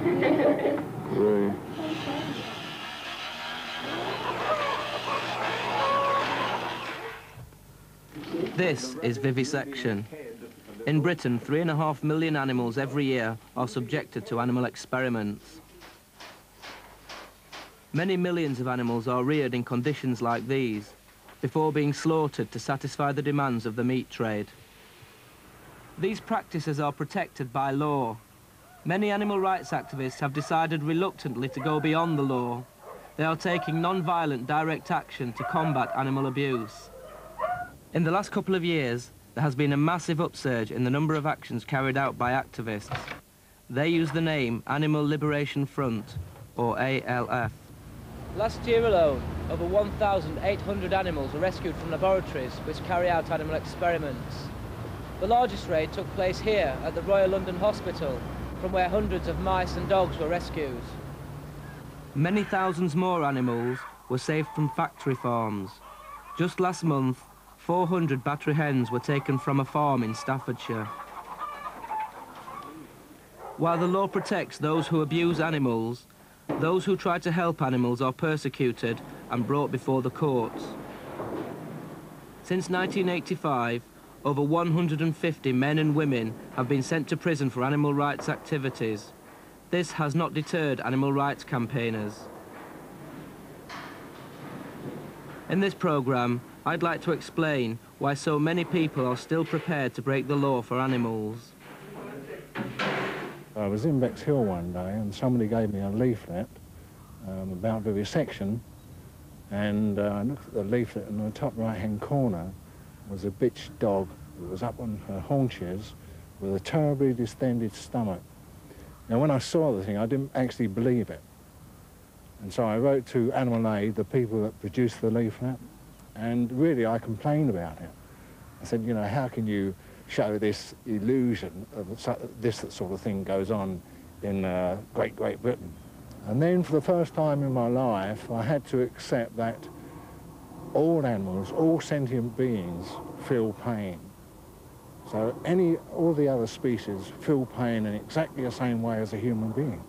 Right. This is vivisection. In Britain, 3.5 million animals every year are subjected to animal experiments. Many millions of animals are reared in conditions like these before being slaughtered to satisfy the demands of the meat trade. These practices are protected by law. Many animal rights activists have decided reluctantly to go beyond the law. They are taking non-violent direct action to combat animal abuse. In the last couple of years, there has been a massive upsurge in the number of actions carried out by activists. They use the name Animal Liberation Front, or ALF. Last year alone, over 1,800 animals were rescued from laboratories which carry out animal experiments. The largest raid took place here at the Royal London Hospital, from where hundreds of mice and dogs were rescued. Many thousands more animals were saved from factory farms. Just last month, 400 battery hens were taken from a farm in Staffordshire. While the law protects those who abuse animals, those who try to help animals are persecuted and brought before the courts. Since 1985, over 150 men and women have been sent to prison for animal rights activities. This has not deterred animal rights campaigners. In this programme, I'd like to explain why so many people are still prepared to break the law for animals. I was in Bexhill one day and somebody gave me a leaflet about vivisection, and I looked at the leaflet, and in the top right-hand corner was a bitch dog that was up on her haunches with a terribly distended stomach. Now, when I saw the thing, I didn't actually believe it. And so I wrote to Animal Aid, the people that produced the leaflet, and really I complained about it. I said, you know, how can you show this illusion of this sort of thing goes on in Great Britain? And then for the first time in my life, I had to accept that all animals, all sentient beings feel pain. So all the other species feel pain in exactly the same way as a human being.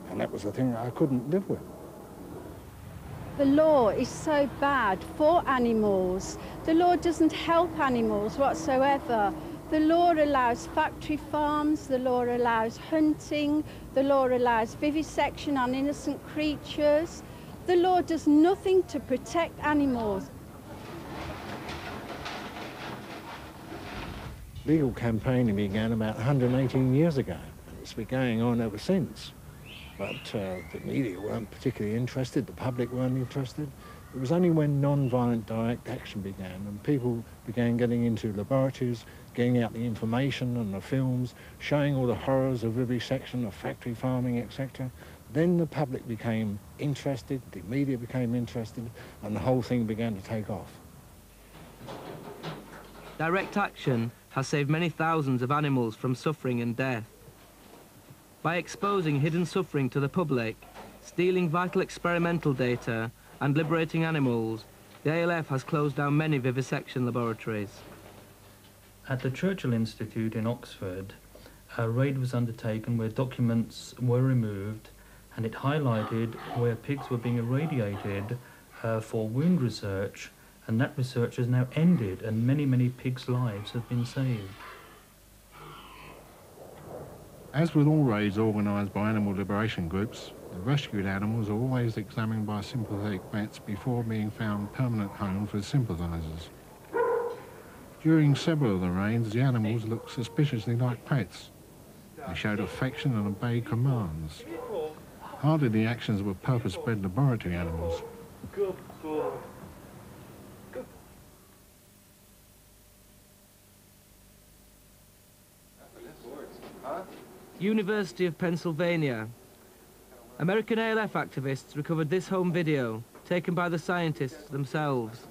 And that was the thing I couldn't live with. The law is so bad for animals. The law doesn't help animals whatsoever. The law allows factory farms, the law allows hunting, the law allows vivisection on innocent creatures. The law does nothing to protect animals. Legal campaigning began about 118 years ago, and it's been going on ever since. But the media weren't particularly interested, the public weren't interested. It was only when non-violent direct action began and people began getting into laboratories, getting out the information and the films, showing all the horrors of vivisection, of factory farming, etc., then the public became interested, the media became interested, and the whole thing began to take off. Direct action has saved many thousands of animals from suffering and death. By exposing hidden suffering to the public, stealing vital experimental data, and liberating animals, the ALF has closed down many vivisection laboratories. At the Churchill Institute in Oxford, a raid was undertaken where documents were removed, and it highlighted where pigs were being irradiated for wound research, and that research has now ended, and many, many pigs' lives have been saved. As with all raids organised by animal liberation groups, the rescued animals are always examined by sympathetic vets before being found permanent homes with sympathisers. During several of the raids, the animals looked suspiciously like pets. They showed affection and obeyed commands. Hardly the actions were purpose-bred laboratory animals. Good boy. University of Pennsylvania. American ALF activists recovered this home video, taken by the scientists themselves.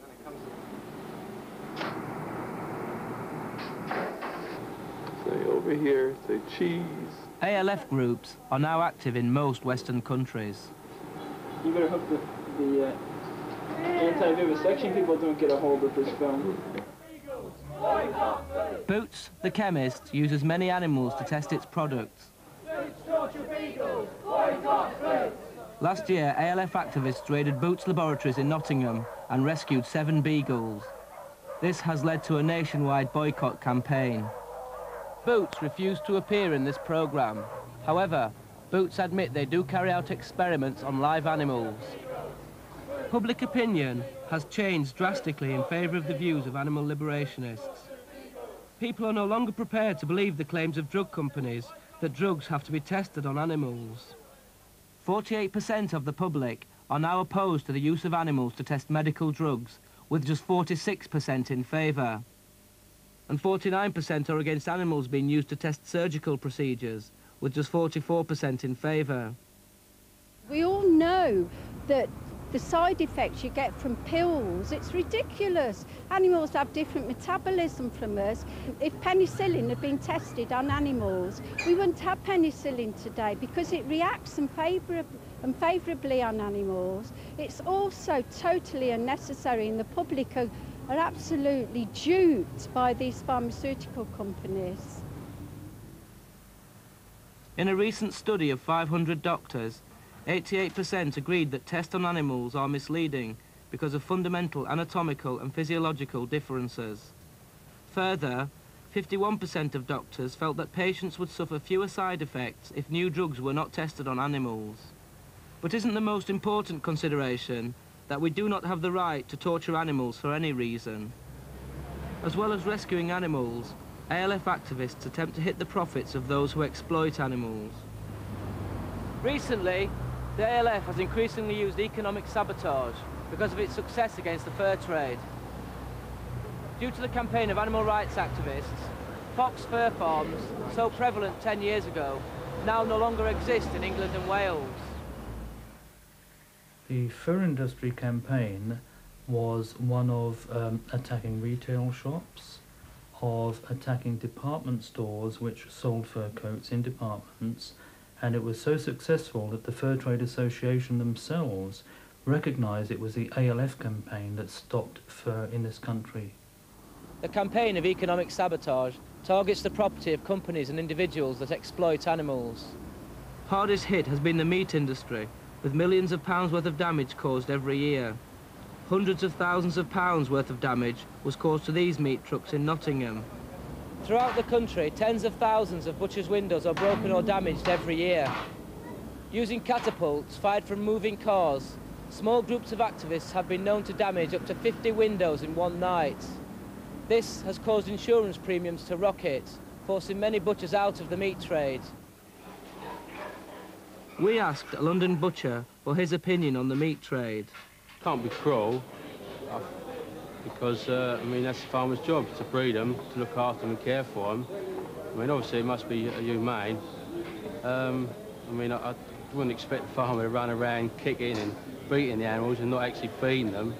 Say over here, say cheese. ALF groups are now active in most Western countries. You better hope the anti-vivisection people don't get a hold of this film. Boots, the chemist, uses many animals to test its products. Boots, torture beef. Last year, ALF activists raided Boots Laboratories in Nottingham and rescued 7 beagles. This has led to a nationwide boycott campaign. Boots refused to appear in this programme. However, Boots admit they do carry out experiments on live animals. Public opinion has changed drastically in favour of the views of animal liberationists. People are no longer prepared to believe the claims of drug companies that drugs have to be tested on animals. 48% of the public are now opposed to the use of animals to test medical drugs, with just 46% in favour. And 49% are against animals being used to test surgical procedures, with just 44% in favour. We all know that the side effects you get from pills, it's ridiculous. Animals have different metabolism from us. If penicillin had been tested on animals, we wouldn't have penicillin today because it reacts unfavourably on animals. It's also totally unnecessary, and the public are absolutely duped by these pharmaceutical companies. In a recent study of 500 doctors, 88% agreed that tests on animals are misleading because of fundamental anatomical and physiological differences. Further, 51% of doctors felt that patients would suffer fewer side effects if new drugs were not tested on animals. But isn't the most important consideration that we do not have the right to torture animals for any reason? As well as rescuing animals, ALF activists attempt to hit the profits of those who exploit animals. Recently, the ALF has increasingly used economic sabotage because of its success against the fur trade. Due to the campaign of animal rights activists, fox fur farms, so prevalent 10 years ago, now no longer exist in England and Wales. The fur industry campaign was one of attacking retail shops, of attacking department stores which sold fur coats in departments, and it was so successful that the Fur Trade Association themselves recognised it was the ALF campaign that stopped fur in this country. The campaign of economic sabotage targets the property of companies and individuals that exploit animals. Hardest hit has been the meat industry, with millions of pounds worth of damage caused every year. Hundreds of thousands of pounds worth of damage was caused to these meat trucks in Nottingham. Throughout the country, tens of thousands of butchers' windows are broken or damaged every year. Using catapults fired from moving cars, small groups of activists have been known to damage up to 50 windows in one night. This has caused insurance premiums to rocket, forcing many butchers out of the meat trade. We asked a London butcher for his opinion on the meat trade. Can't be cruel, because, I mean, that's the farmer's job, to breed them, to look after them and care for them. I mean, obviously it must be humane. I mean, I wouldn't expect the farmer to run around kicking and beating the animals and not actually feeding them.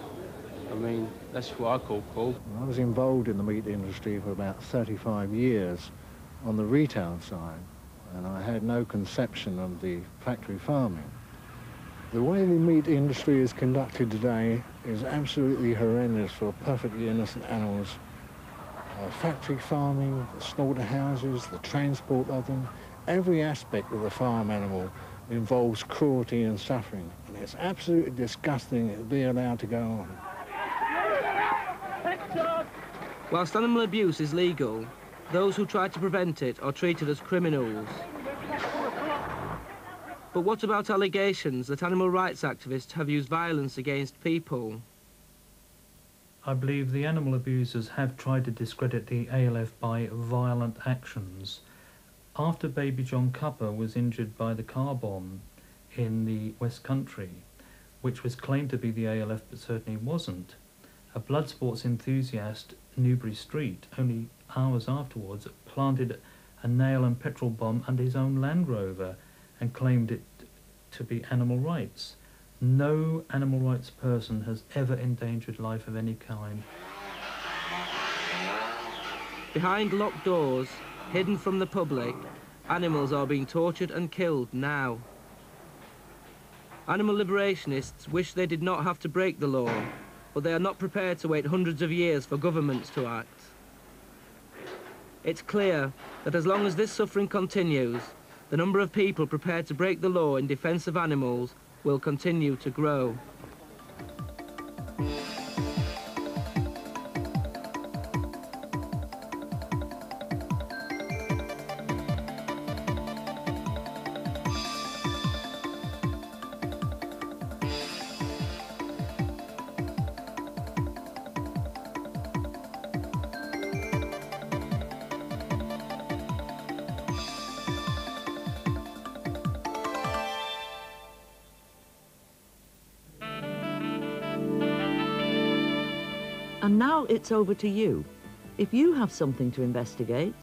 I mean, that's what I call cruel. I was involved in the meat industry for about 35 years on the retail side, and I had no conception of the factory farming. The way the meat industry is conducted today is absolutely horrendous for perfectly innocent animals. Factory farming, the slaughterhouses, the transport of them, every aspect of the farm animal involves cruelty and suffering. And it's absolutely disgusting to be allowed to go on. Whilst animal abuse is legal, those who try to prevent it are treated as criminals. But what about allegations that animal rights activists have used violence against people? I believe the animal abusers have tried to discredit the ALF by violent actions. After baby John Cupper was injured by the car bomb in the West Country, which was claimed to be the ALF but certainly wasn't, a blood sports enthusiast, Newbury Street, only hours afterwards, planted a nail and petrol bomb under his own Land Rover and claimed it to be animal rights. No animal rights person has ever endangered life of any kind. Behind locked doors, hidden from the public, animals are being tortured and killed now. Animal liberationists wish they did not have to break the law, but they are not prepared to wait hundreds of years for governments to act. It's clear that as long as this suffering continues, the number of people prepared to break the law in defence of animals will continue to grow. And now it's over to you. If you have something to investigate,